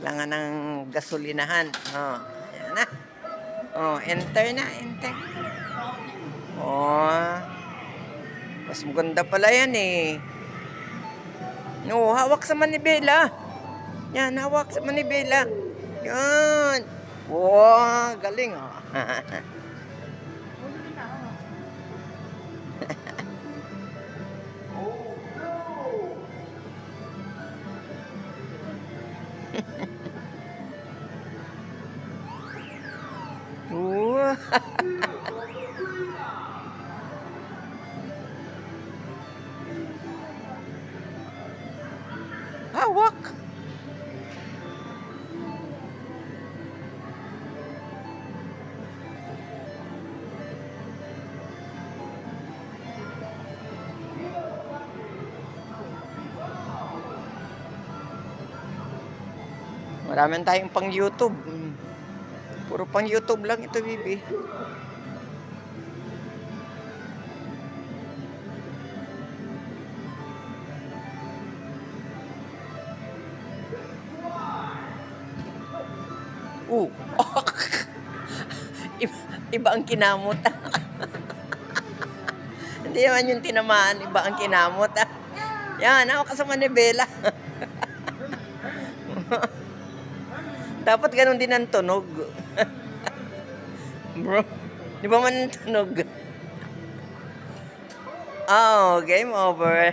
Kailangan ng gasolinahan. Oh, ayan na. Oh, enter na, enter. Oh, mas maganda pala yan eh. No, hawak sa manibela. Yan, hawak sa manibela. Yan. Wow, galing oh. Wow. Hawak. Marami tayong pang YouTube. Puro pang YouTube lang ito, Bibi. iba, iba ang kinamot. Hindi naman yung tinamaan, iba ang kinamot. Yan, hawak ka sa manibela. Dapat ganun din ang tunog. Bro, di ba man ang tunog? Oh, game over.